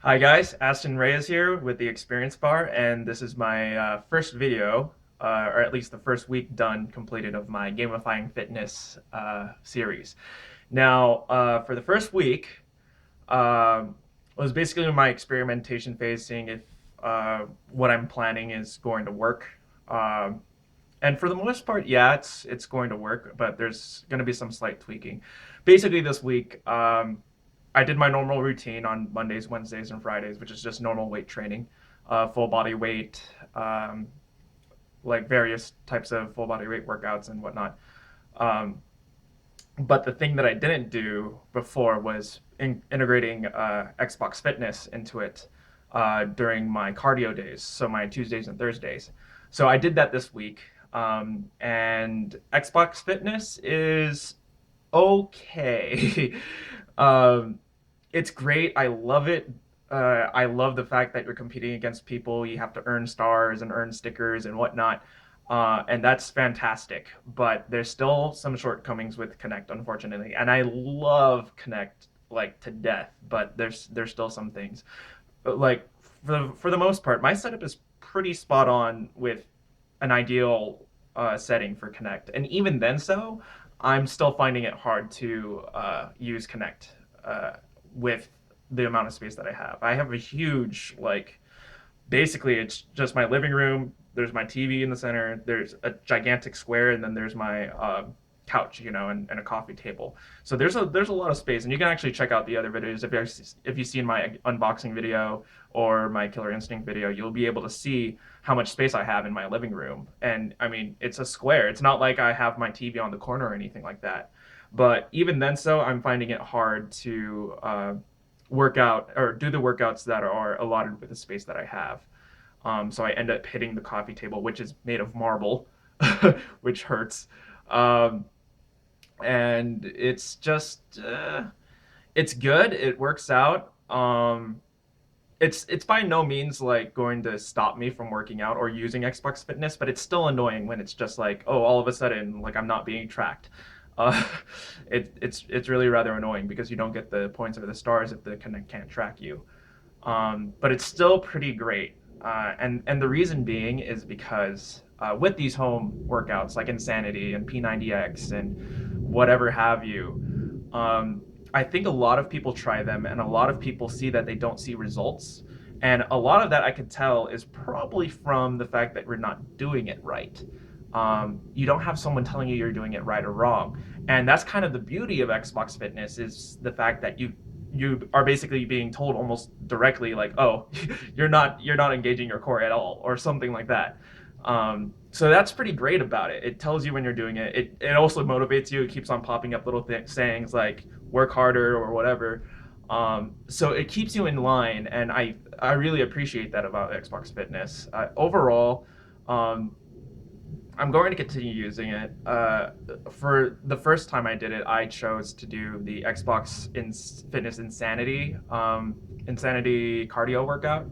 Hi guys, Aston Reyes here with the Experience Bar, and this is my first video, or at least the first week done completed of my Gamifying Fitness series. Now, for the first week, was basically my experimentation phase, seeing if what I'm planning is going to work. Um, and for the most part, yeah, it's going to work, but there's going to be some slight tweaking. Basically, this week, I did my normal routine on Mondays, Wednesdays, and Fridays, which is just normal weight training, full body weight, um, like various types of full body weight workouts and whatnot. Um, but the thing that I didn't do before was integrating Xbox Fitness into it during my cardio days, so my Tuesdays and Thursdays. So I did that this week, and Xbox Fitness is okay. um, it's great. I love it. I love the fact that you're competing against people. You have to earn stars and earn stickers and whatnot. And that's fantastic. But there's still some shortcomings with Connect, unfortunately. And I love Connect like to death, but there's still some things. But like for the most part, my setup is pretty spot on with an ideal setting for Connect. And even then, I'm still finding it hard to use Connect with the amount of space that I have. I have a huge, like, basically, it's just my living room. There's my TV in the center. There's a gigantic square, and then there's my couch, and a coffee table. So there's a lot of space, and you can actually check out the other videos if you've seen my unboxing video or my Killer Instinct video. You'll be able to see how much space I have in my living room. And I mean, it's a square. It's not like I have my TV on the corner or anything like that. But even then, I'm finding it hard to work out or do the workouts that are allotted with the space that I have. So I end up hitting the coffee table, which is made of marble, which hurts. Um, and it's just it's good. It works out. It's by no means like going to stop me from working out or using Xbox Fitness, but it's still annoying when it's just like, oh, all of a sudden, like I'm not being tracked. Uh, it's really rather annoying because you don't get the points or the stars if the Connect can't track you. But it's still pretty great. And the reason being is because with these home workouts like Insanity and P90X and whatever have you, I think a lot of people try them and a lot of people see that they don't see results. And a lot of that I could tell is probably from the fact that we're not doing it right. You don't have someone telling you you're doing it right or wrong. And that's kind of the beauty of Xbox Fitness is the fact that you are basically being told almost directly like, oh, you're not engaging your core at all or something like that. So that's pretty great about it. It tells you when you're doing it. It also motivates you. It keeps on popping up little sayings like work harder or whatever. So it keeps you in line, and I really appreciate that about Xbox Fitness. Overall, um, I'm going to continue using it. For the first time I did it, I chose to do the Fitness Insanity cardio workout.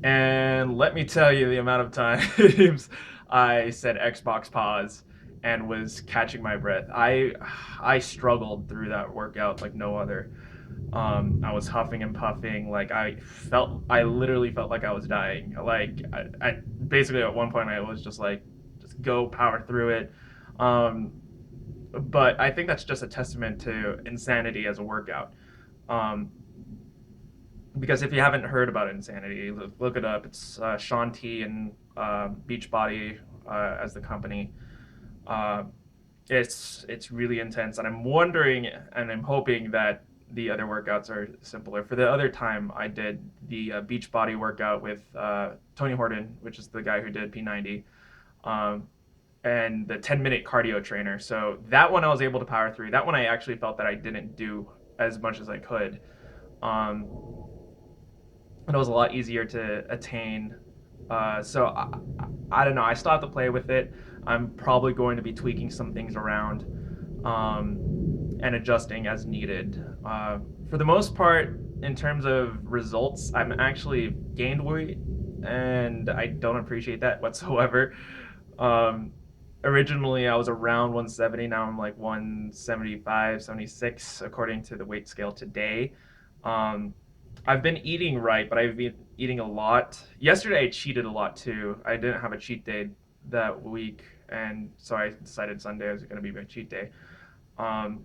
And let me tell you the amount of times I said Xbox pause and was catching my breath. I struggled through that workout like no other. I was huffing and puffing. Like I literally felt like I was dying. Like I basically at one point I was just like, just go power through it. Um, but I think that's just a testament to Insanity as a workout. Um, because if you haven't heard about Insanity, look it up. It's Sean T and Beachbody as the company. Uh, it's really intense, and I'm wondering and I'm hoping that the other workouts are simpler. For the other time, I did the Beachbody workout with Tony Horton, which is the guy who did P90, um, and the 10-minute cardio trainer. So that one I was able to power through. That one I actually felt that I didn't do as much as I could. Um, and it was a lot easier to attain. I don't know. I still have to play with it. I'm probably going to be tweaking some things around and adjusting as needed. For the most part, in terms of results, I'm actually gained weight, and I don't appreciate that whatsoever. Um, Originally, I was around 170. Now I'm like 175, 76, according to the weight scale today. Um, I've been eating right, but I've been eating a lot. Yesterday I cheated a lot too. I didn't have a cheat day that week, and so I decided Sunday was going to be my cheat day. Um,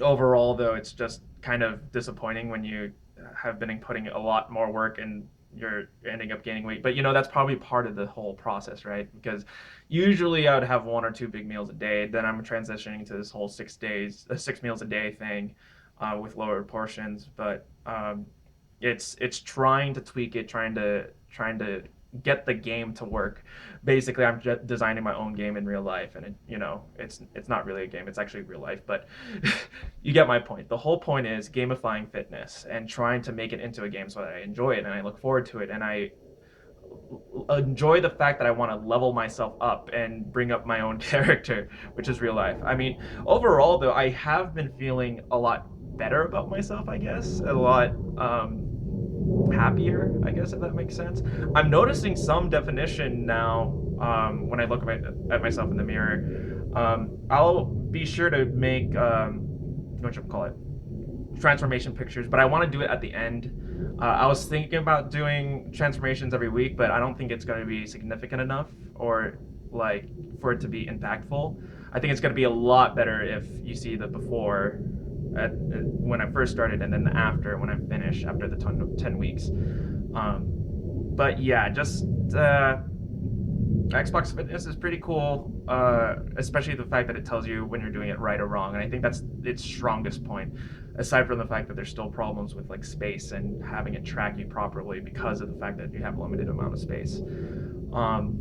Overall, though, it's just kind of disappointing when you have been putting a lot more work and you're ending up gaining weight. But that's probably part of the whole process, right? Because usually I would have one or two big meals a day. Then I'm transitioning to this whole 6 days, 6 meals a day thing, with lower portions. But it's trying to tweak it, trying to get the game to work. Basically, I'm designing my own game in real life, and it's not really a game. It's actually real life, but you get my point. The whole point is gamifying fitness and trying to make it into a game so that I enjoy it and I look forward to it and I enjoy the fact that I want to level myself up and bring up my own character, which is real life. I mean, overall though, I have been feeling a lot better about myself, I guess, a lot happier, I guess, if that makes sense. I'm noticing some definition now when I look at myself in the mirror. I'll be sure to make what you call it, transformation pictures, but I want to do it at the end. I was thinking about doing transformations every week, but I don't think it's going to be significant enough or like for it to be impactful. I think it's going to be a lot better if you see the before when I first started and then the after when I finish after the 10 weeks. But yeah, just Xbox Fitness is pretty cool, especially the fact that it tells you when you're doing it right or wrong. And I think that's its strongest point, aside from the fact that there's still problems with like space and having it track you properly because of the fact that you have a limited amount of space. Um,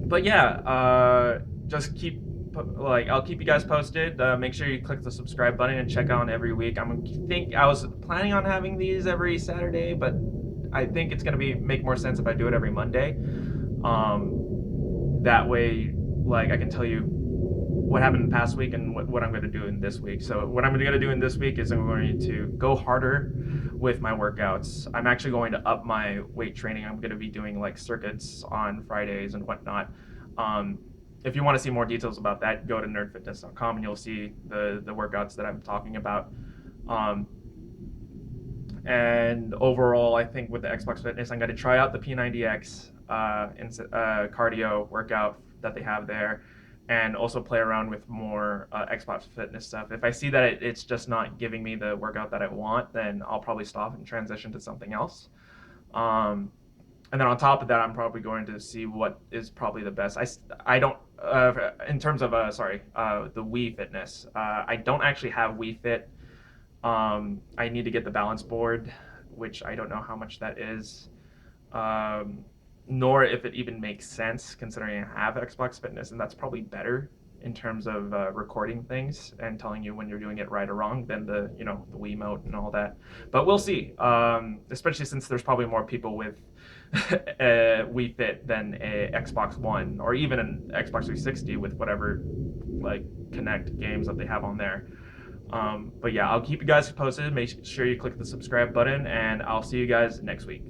but yeah, just keep like I'll keep you guys posted. Make sure you click the subscribe button and check out every week. I was planning on having these every Saturday, but I think it's gonna be make more sense if I do it every Monday. That way, like I can tell you what happened in the past week and what I'm going to do in this week. So what I'm going to do in this week is I'm going to go harder with my workouts. I'm actually going to up my weight training. I'm going to be doing like circuits on Fridays and whatnot. Um, if you want to see more details about that, go to nerdfitness.com and you'll see the workouts that I'm talking about. Um, and overall, I think with the Xbox Fitness, I'm going to try out the P90X cardio workout that they have there, and also play around with more Xbox Fitness stuff. If I see that it's just not giving me the workout that I want, then I'll probably stop and transition to something else. Um, and then on top of that, I'm probably going to see what is probably the best. I don't in terms of the Wii Fitness. I don't actually have Wii Fit. I need to get the balance board, which I don't know how much that is, nor if it even makes sense considering I have Xbox Fitness, and that's probably better in terms of recording things and telling you when you're doing it right or wrong than the Wiimote and all that. But we'll see. Especially since there's probably more people with a Wii Fit than a Xbox One or even an Xbox 360 with whatever like Connect games that they have on there. But yeah, I'll keep you guys posted. Make sure you click the subscribe button, and I'll see you guys next week.